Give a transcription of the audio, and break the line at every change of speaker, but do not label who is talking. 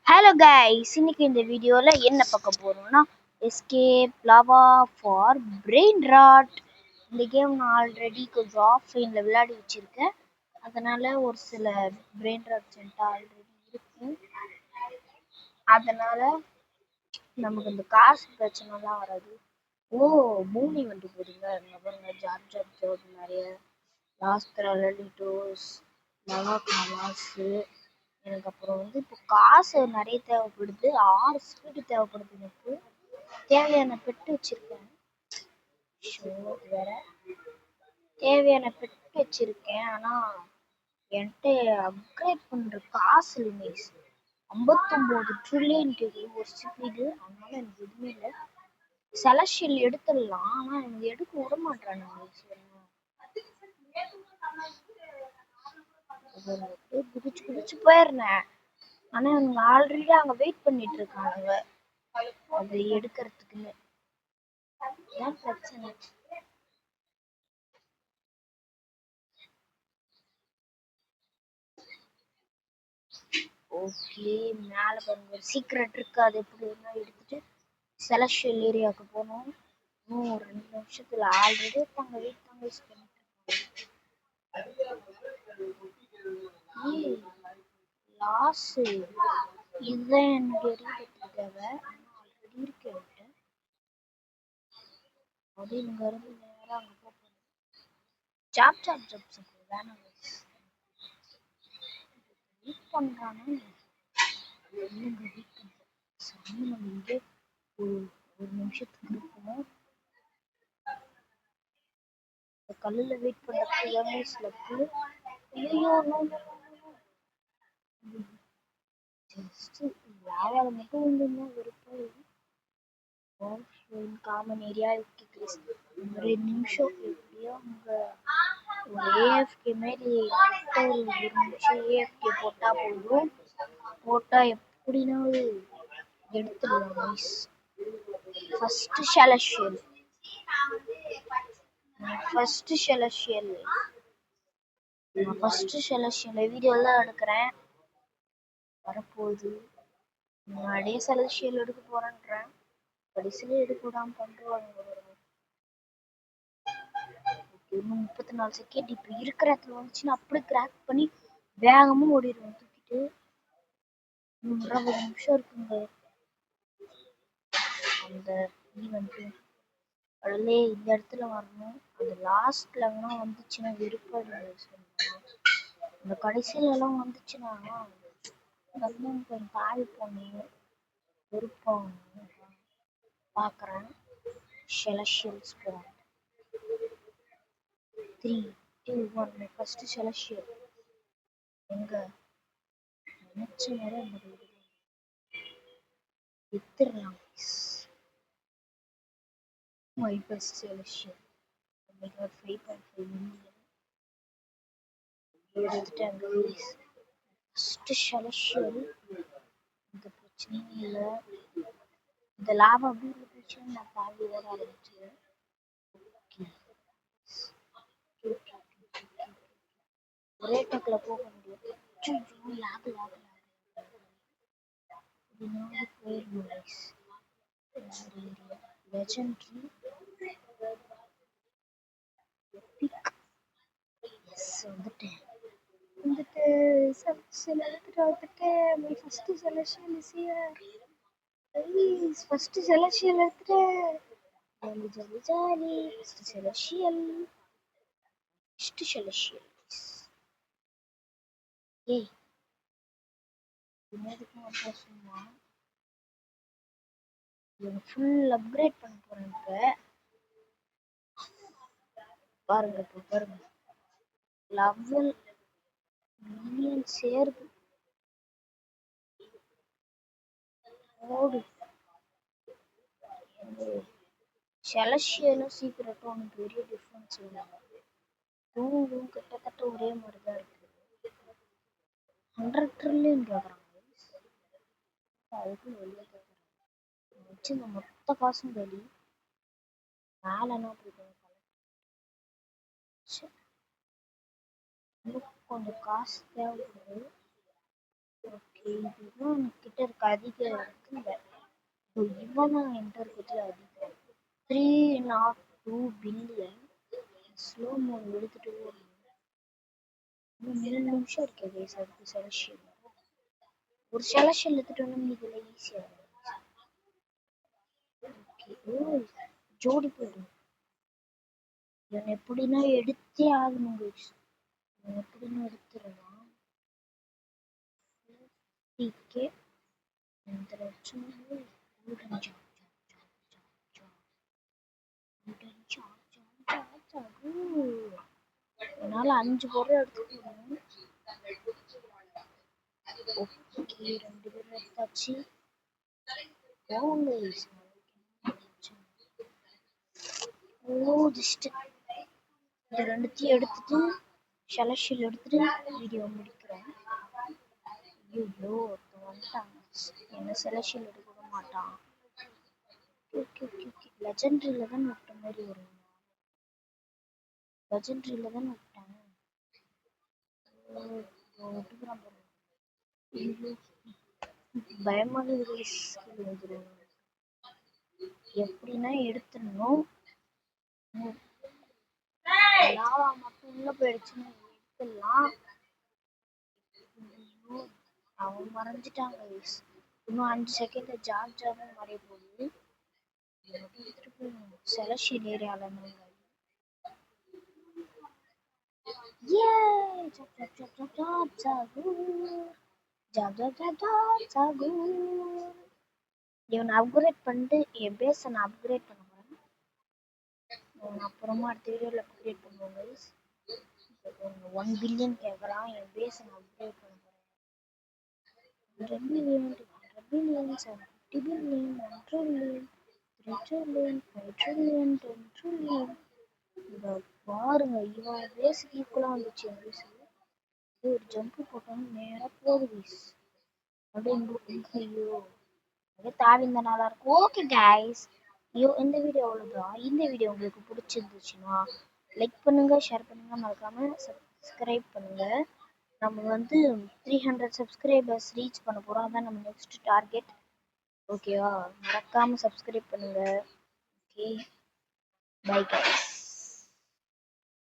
Hello guys, இன்னைக்கு இந்த வீடியோவில் என்ன பார்க்க போகிறோம்னா escape lava for brain rot. இந்த கேம் நான் ஆல்ரெடி கொஞ்சம் ஆஃப்லைனில் விளையாடி வச்சுருக்கேன். அதனால் ஒரு சில பிரெயின் ராட்ஸ் என்கிட்ட ஆல்ரெடி இருக்கு. அதனால் நமக்கு இந்த காசு பிரச்சனைலாம் வராது. மூணி வந்து போடுங்க. பாருங்க, ஜாப் ஜாப் ஜாப் நிறைய லாஸ்ட்ரோஸ் லவா கமாஸு. எனக்கு அப்புறம் வந்து இப்போ காசு நிறைய தேவைப்படுது. 6 ஸ்பீடு தேவைப்படுது. எனக்கு தேவையான பெட்டு வச்சிருக்கேன். வேற தேவையான பெட்டு வச்சிருக்கேன். ஆனால் என்கிட்ட அப்கிரேட் பண்ணுற காசு இல்லைங்க. 59 ட்ரில்லியன் ஒரு ஸ்பீடு. அதனால எனக்கு எதுவுமே இல்லை. செலஷியல் எடுத்துடலாம், ஆனால் எனக்கு எடுக்க விட மாட்டானுங்க. குதிச்சு குதிச்சு போயிடுறேன். ஆனா அவங்க ஆல்ரெடி அங்க வெயிட் பண்ணிட்டு இருக்காங்க அது எடுக்கிறதுக்குன்னு. அதான் பிரச்சனை. ஓகே, மேல பாருங்க சீக்ரெட் இருக்கு. அது எப்படின்னா எடுத்துட்டு செலஷியல் ஏரியாவுக்கு போனோம். இன்னும் ஒரு 2 நிமிஷத்துல ஆல்ரெடி அங்க வெயிட் பண்ணி லாஸ். இதுதான் எனக்கு எரிபட்டு தேவை. ஆல்ரெடி இருக்கு என்கிட்ட. அது இங்க இருந்து நேரம் அங்க போகணும். ஜாப் ஜாப் ஜாப் வேணாம். வெயிட் பண்றானே. சாமி, நம்ம இங்கே ஒரு நிமிஷத்துக்கு இருக்கணும். இந்த கல்லுல வெயிட் பண்றதுக்கு ஸ்லெப்பு. ஐயோ, ஜஸ்ட் லாவால மட்டும் வந்துருந்தா வெறுப்பாக. காமன் ஏரியா 2 நிமிஷம் எப்படியோ அங்க ஒரு ஏஎஃப்கே மாரி ஒரு நிமிஷம் ஏஎஃப்கே போட்டா போதும். போட்டா எப்படின்னா எடுத்துடலாம். ஃபர்ஸ்ட் செலஷியல் வீடியோல தான் எடுக்கிறேன். வரப்போகுது. முன்னாடியே செலஷியல் எடுக்க போறேன்றேன். கடைசியில எடுக்க விடாம பண்றாங்க. இன்னும் 34 செகண்ட். இப்ப இருக்கிற இடத்துல வந்துச்சுன்னா அப்படி கிராக் பண்ணி வேகமும் ஓடிடுவோம் தூக்கிட்டு. 20 நிமிஷம் இருக்குங்க அந்த ஈவெண்ட். அதுல இந்த இடத்துல வரணும். அது லாஸ்ட்ல வந்துச்சுன்னா விருப்பம். அந்த கடைசியில எல்லாம் வந்துச்சுன்னா கொஞ்சம் பாவி போனேன் விருப்பம் பாக்குறேன். Celestial squad 3, 2, 1. ஃபர்ஸ்ட் செலஷியல் எங்க நினைச்ச நேரம் வித்துடலாம். மை ஃபர்ஸ்ட் செலஷியல் 5.5 மில்லியன் எடுத்துட்டாங்க. ஃபர்ஸ்ட் செலஷியல் இந்த பிரச்சனையும் இல்லை. இந்த லாபம் அப்படி பிரச்சனை நான் பாதி வர ஆரம்பிச்சேன். ஒரே டக்குல போக முடியும். லெஜெண்டரி வந்துட்டேன். ஃபர்ஸ்ட் செலக்ஷன் ஃபர்ஸ்ட் செலக்ஷன் எடுத்துட்டேன். Jolly jolly. ஃபர்ஸ்ட் செலக்ஷன் ஏய், என்னதுக்கும் அப்புறம் சும்மா ஃபுல் அப்கிரேட் பண்ண போறேன். பாருங்க, இப்போ பாருங்க, லெவல் மில்லியன் சேருது. ஓடு. செலஷியலும் சீக்கிரட்டும் ஒன்று பெரிய டிஃப்ரென்ஸ் இல்லை. தூங்கும் கிட்டத்தட்ட ஒரே மாதிரி தான் இருக்கு. 100 ட்ரில்லியன் கேட்குறாங்க. அதுக்கு வெளியே கேட்குறாங்க. வச்சு இந்த மொத்த காசும் வெளி மேலன்னா போயிட்டு கொஞ்சம் காசு தேவைப்படுது. ஓகே, இதுதான் கிட்ட இருக்க அதிகம் இருக்குங்க. இவன் தான் என்கிட்ட இருக்கிறதுல அதிகம் 302 பில்லியன். ஸ்லோ மோன் எடுத்துட்டு இன்னும் 3 நிமிஷம் இருக்கு கைஸ். அதுக்கு செலக்ஷன் ஒரு செலக்ஷன் எடுத்துட்டு வந்து இதுல ஈஸியா ஓகே. ஜோடி போயிடும். இவன் எப்படின்னா எடுத்தே ஆகணும் கைஸ். இவன் எப்படின்னா எடுத்துடலாம். டிகே இந்த லட்சம் என்னால 5 பொருள் எடுத்துக்கணும். ஓகே 2 பேர் எடுத்தாச்சு. போங்க ஜஸ்ட் இந்த ரெண்டுத்தையும் எடுத்துட்டு செலக்ஷன் எடுத்துட்டு வீடியோ முடிக்கிறேன். ஐயோ வந்துட்டாங்க. என்ன செலக்ஷன் எடுக்க விட மாட்டான். ஓகே லெஜெண்டரியில தான் விட்ட மாதிரி வரும். லெஜெண்டரியில தான் விட்டேன். பயமாக எப்படின்னா எடுத்துடணும். லாவா மட்டும் உள்ள போயிடுச்சுன்னு எடுத்துடலாம். அவன் மறைஞ்சிட்டாங்க. இன்னும் 5 செகண்ட்ல ஜாவும் மறைய போகுது. செலக்ஷன் ஏரியால இவனை அப்கிரேட் பண்ணிட்டு என் பேஸை நான் அப்கிரேட் பண்ண போறேன். அப்புறமா அடுத்த வீடியோல அப்கிரேட் பண்ணுவோம் கைஸ். 1 பில்லியன் கேட்கறான். என் பேஸை நான் அப்கிரேட் பண்ண போறேன். 100 billion 50 billion 1 trillion 3 trillion 5 trillion 10 trillion. பாருங்க இவன் பேஸுக்கு ஈக்குவலா வந்துச்சு. என் பேஸு ஒரு ஜம்ப் போட்டோம் நேரா போகுது கைஸ். அப்படியே ஐயோ அப்படியே தாவி இருந்தா நல்லா இருக்கும். ஓகே கைஸ், இந்த வீடியோ அவ்வளோதான். இந்த வீடியோ உங்களுக்கு பிடிச்சிருந்துச்சுன்னா லைக் பண்ணுங்க, ஷேர் பண்ணுங்க, மறக்காம சப்ஸ்கிரைப் பண்ணுங்க. நம்ம வந்து 300 சப்ஸ்கிரைபர்ஸ் ரீச் பண்ண போறோம். அதான் நம்ம நெக்ஸ்ட் டார்கெட். ஓகேவா? மறக்காம சப்ஸ்கிரைப் பண்ணுங்க. Okay bye guys.